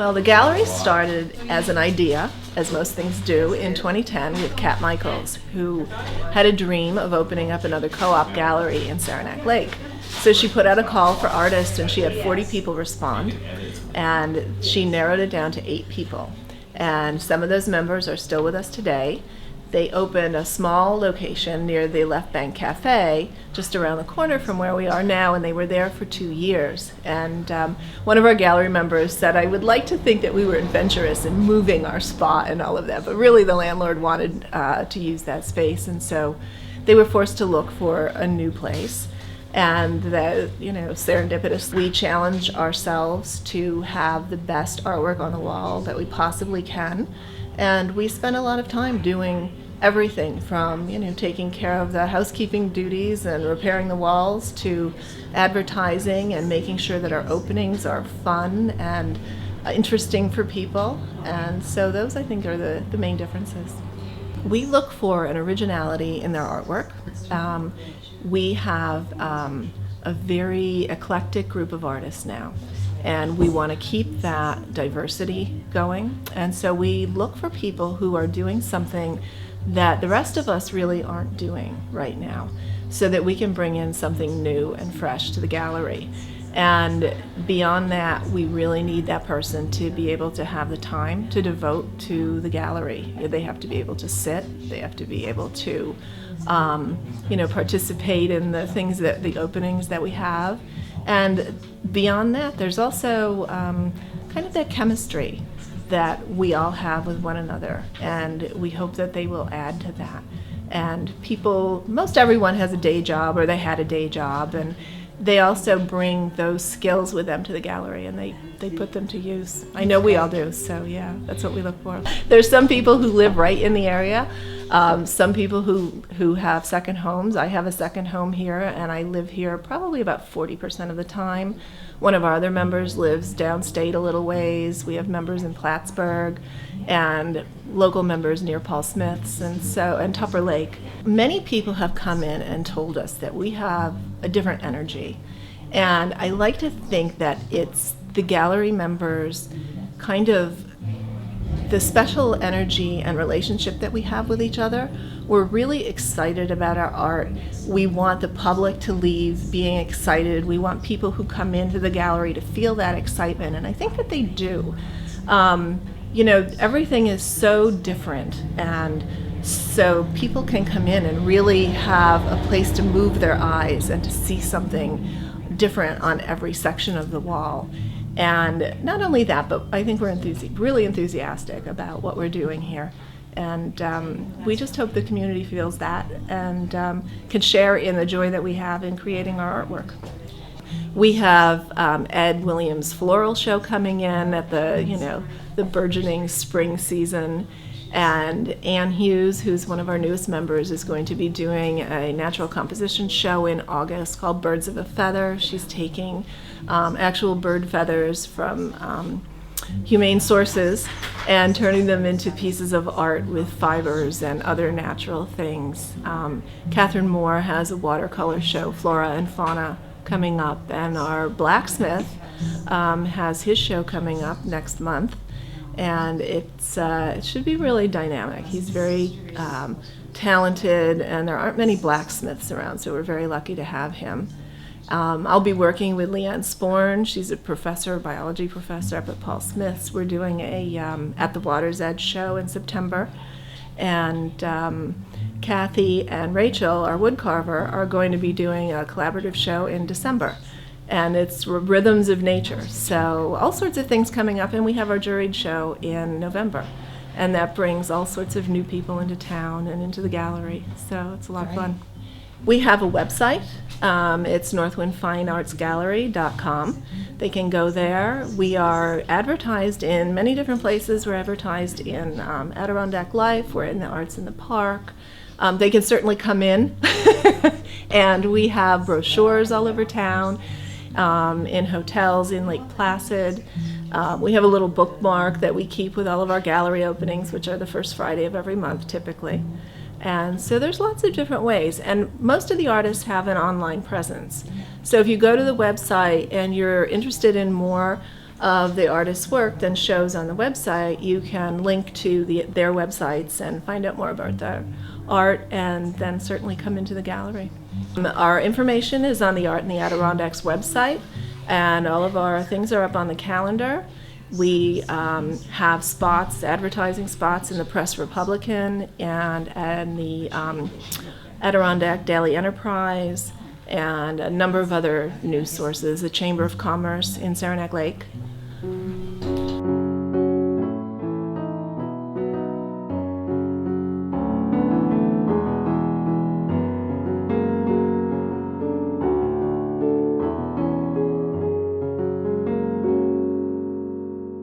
Well, the gallery started as an idea, as most things do, in 2010 with Kat Michaels, who had a dream of opening up another co-op gallery in Saranac Lake. So she put out a call for artists, and she had 40 people respond, and she narrowed it down to 8 people. And some of those members are still with us today. They opened a small location near the Left Bank Cafe, just around the corner from where we are now, and they were there for 2 years. And one of our gallery members said, I would like to think that we were adventurous in moving our spot and all of that, but really the landlord wanted to use that space, and so they were forced to look for a new place. And that, serendipitously, we challenge ourselves to have the best artwork on the wall that we possibly can. And we spend a lot of time doing everything from, taking care of the housekeeping duties and repairing the walls to advertising and making sure that our openings are fun and interesting for people. And so those, I think, are the main differences. We look for an originality in their artwork. We have a very eclectic group of artists now, and we want to keep that diversity going. And so we look for people who are doing something that the rest of us really aren't doing right now, so that we can bring in something new and fresh to the gallery. And beyond that, we really need that person to be able to have the time to devote to the gallery. They have to be able to sit, they have to be able to participate in the things the openings that we have. And beyond that, there's also kind of that chemistry that we all have with one another, and we hope that they will add to that. And most everyone has a day job, or they had a day job, and they also bring those skills with them to the gallery, and they put them to use. I know we all do, so yeah, that's what we look for. There's some people who live right in the area, some people who have second homes. I have a second home here, and I live here probably about 40% of the time. One of our other members lives downstate a little ways. We have members in Plattsburgh and local members near Paul Smith's and Tupper Lake. Many people have come in and told us that we have a different energy. And I like to think that it's the gallery members kind of the special energy and relationship that we have with each other. We're really excited about our art. We want the public to leave being excited. We want people who come into the gallery to feel that excitement, and I think that they do. Everything is so different, and so people can come in and really have a place to move their eyes and to see something different on every section of the wall. And not only that, but I think we're really enthusiastic about what we're doing here. And we just hope the community feels that and can share in the joy that we have in creating our artwork. We have Ed Williams' floral show coming in at the burgeoning spring season. And Ann Hughes, who's one of our newest members, is going to be doing a natural composition show in August called Birds of a Feather. She's taking actual bird feathers from humane sources and turning them into pieces of art with fibers and other natural things. Catherine Moore has a watercolor show, Flora and Fauna, coming up, and our blacksmith has his show coming up next month. And it should be really dynamic. He's very talented, and there aren't many blacksmiths around, so we're very lucky to have him. I'll be working with Leanne Sporn. She's a biology professor up at Paul Smith's. We're doing a At the Water's Edge show in September. And Kathy and Rachel, our woodcarver, are going to be doing a collaborative show in December. And it's Rhythms of Nature. So all sorts of things coming up, and we have our juried show in November. And that brings all sorts of new people into town and into the gallery. So it's a lot of fun. We have a website. It's northwindfineartsgallery.com. They can go there. We are advertised in many different places. We're advertised in Adirondack Life. We're in the Arts in the Park. They can certainly come in. And we have brochures all over town. In hotels in Lake Placid. We have a little bookmark that we keep with all of our gallery openings, which are the first Friday of every month typically. And so there's lots of different ways, and most of the artists have an online presence. So if you go to the website and you're interested in more of the artist's work than shows on the website, you can link to their websites and find out more about their art, and then certainly come into the gallery. Our information is on the Art in the Adirondacks website, and all of our things are up on the calendar. We have spots, advertising spots in the Press Republican and the Adirondack Daily Enterprise, and a number of other news sources, the Chamber of Commerce in Saranac Lake.